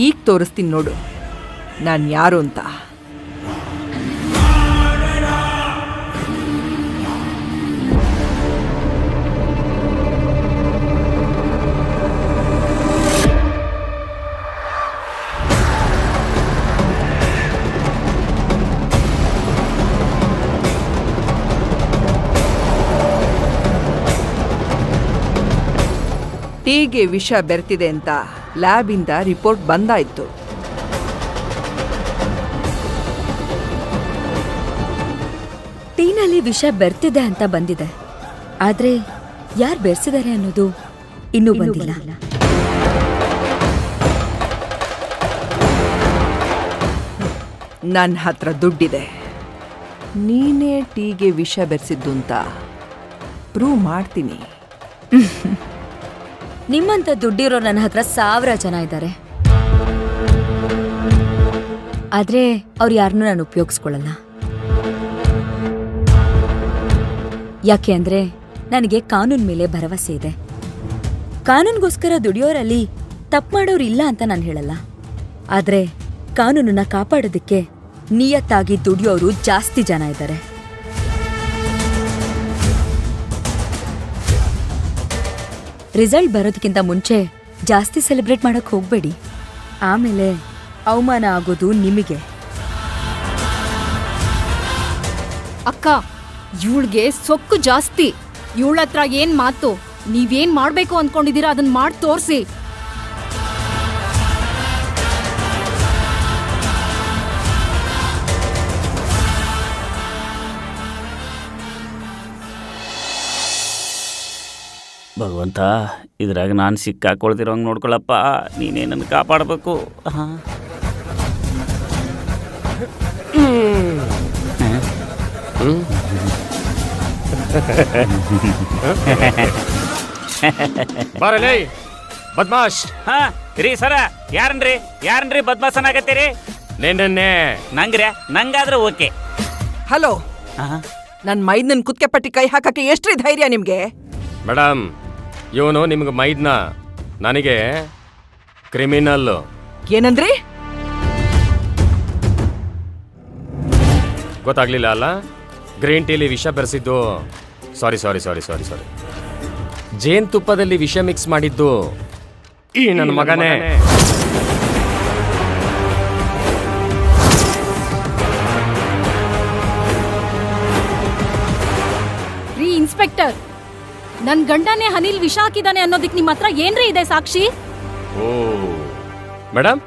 ಈಗ ತೋರಿಸ್ತೀನಿ ನೋಡು ನಾನು ಯಾರು ಅಂತ. ಟೀಗೆ ವಿಷ ಬೆರೆತಿದೆ ಅಂತ ಲ್ಯಾಬಿಂದ ರಿಪೋರ್ಟ್ ಬಂದಾಯ್ತು. ಟೀನಲ್ಲಿ ವಿಷ ಬೆರ್ತಿದೆ ಅಂತ ಬಂದಿದೆ, ಆದ್ರೆ ಯಾರು ಬೆರೆಸಿದ್ದಾರೆ ಅನ್ನೋದು ಇನ್ನೂ ಬಂದಿಲ್ಲ. ನನ್ನ ಹತ್ರ ದುಡ್ಡಿದೆ. ನೀನೇ ಟೀಗೆ ವಿಷ ಬೆರೆಸಿದ್ದು ಅಂತ ಪ್ರೂವ್ ಮಾಡ್ತೀನಿ. ನಿಮ್ಮಂತ ದುಡ್ಡಿರೋ ನನ್ನ ಹತ್ರ 1000 ಜನ ಇದ್ದಾರೆ, ಆದ್ರೆ ಅವ್ರು ಯಾರನ್ನೂ ನಾನು ಉಪಯೋಗಿಸ್ಕೊಳ್ಳಲ್ಲ. ಯಾಕೆ ಅಂದ್ರೆ ನನಗೆ ಕಾನೂನ್ ಮೇಲೆ ಭರವಸೆ ಇದೆ. ಕಾನೂನ್ಗೋಸ್ಕರ ದುಡಿಯೋರಲ್ಲಿ ತಪ್ಪು ಮಾಡೋರು ಇಲ್ಲ ಅಂತ ನಾನು ಹೇಳಲ್ಲ, ಆದ್ರೆ ಕಾನೂನನ್ನ ಕಾಪಾಡೋದಕ್ಕೆ ನಿಯತ್ತಾಗಿ ದುಡಿಯೋರು ಜಾಸ್ತಿ ಜನ ಇದ್ದಾರೆ. ರಿಸಲ್ಟ್ ಬರೋದಕ್ಕಿಂತ ಮುಂಚೆ ಜಾಸ್ತಿ ಸೆಲೆಬ್ರೇಟ್ ಮಾಡಕ್ ಹೋಗ್ಬೇಡಿ, ಆಮೇಲೆ ಅವಮಾನ ಆಗೋದು ನಿಮಗೆ. ಅಕ್ಕ, ಇವಳಿಗೆ ಸೊಕ್ಕು ಜಾಸ್ತಿ. ಇವಳ ಹತ್ರ ಏನ್ ಮಾತು? ನೀವೇನ್ ಮಾಡ್ಬೇಕು ಅನ್ಕೊಂಡಿದೀರಾ ಅದನ್ನ ಮಾಡಿ ತೋರ್ಸಿ. ಭಗವಂತ, ಇದ್ರಾಗ ನಾನು ಸಿಕ್ಕಾಕೊಳ್ದಿರೋಂಗೆ ನೋಡ್ಕೊಳಪ್ಪ. ನೀನೇ ನನ್ನ ಕಾಪಾಡಬೇಕು. ಹಾಂ, ಬರಲೇ ಬದ್ಮಾಶ್. ಹಾ ರೀ ಸರ, ಯಾರನ್ರಿ ಬದ್ಮಾಸನಾಗತ್ತೀರಿ? ನಿನ್ನೆ ನಂಗ್ರೆ ನಂಗಾದ್ರೆ ಓಕೆ. ಹಲೋ, ನನ್ನ ಮೈದನ್ ಕುತ್ಕೆ ಪಟ್ಟಿ ಕೈ ಹಾಕಕ್ಕೆ ಎಷ್ಟ್ರಿ ಧೈರ್ಯ ನಿಮ್ಗೆ? ಮೇಡಮ್, ಇವನು ನಿಮ್ಗೆ ಮೈದ್ನ, ನನಗೆ ಕ್ರಿಮಿನಲ್. ಏನಂದ್ರಿ? ಗೊತ್ತಾಗ್ಲಿಲ್ಲ ಅಲ್ಲ? ಗ್ರೀನ್ ಟೀಲಿ ವಿಷ ಬೆರೆಸಿದ್ದು. ಸಾರಿ, ಜೇನ್ ತುಪ್ಪದಲ್ಲಿ ವಿಷ ಮಿಕ್ಸ್ ಮಾಡಿದ್ದು ಈ ನನ್ನ ಮಗನೇ. ರೀ ಇನ್ಸ್ಪೆಕ್ಟರ್, ನನ್ ಗಂಡನೇ ಅನಿಲ್ ವಿಷ ಹಾಕಿದಾನೆ ಅನ್ನೋದಕ್ಕೆ ನಿಮ್ಮ ಹತ್ರ ಏನ್ರಿ ಇದೆ ಸಾಕ್ಷಿ? ಓ ಮೇಡಮ್,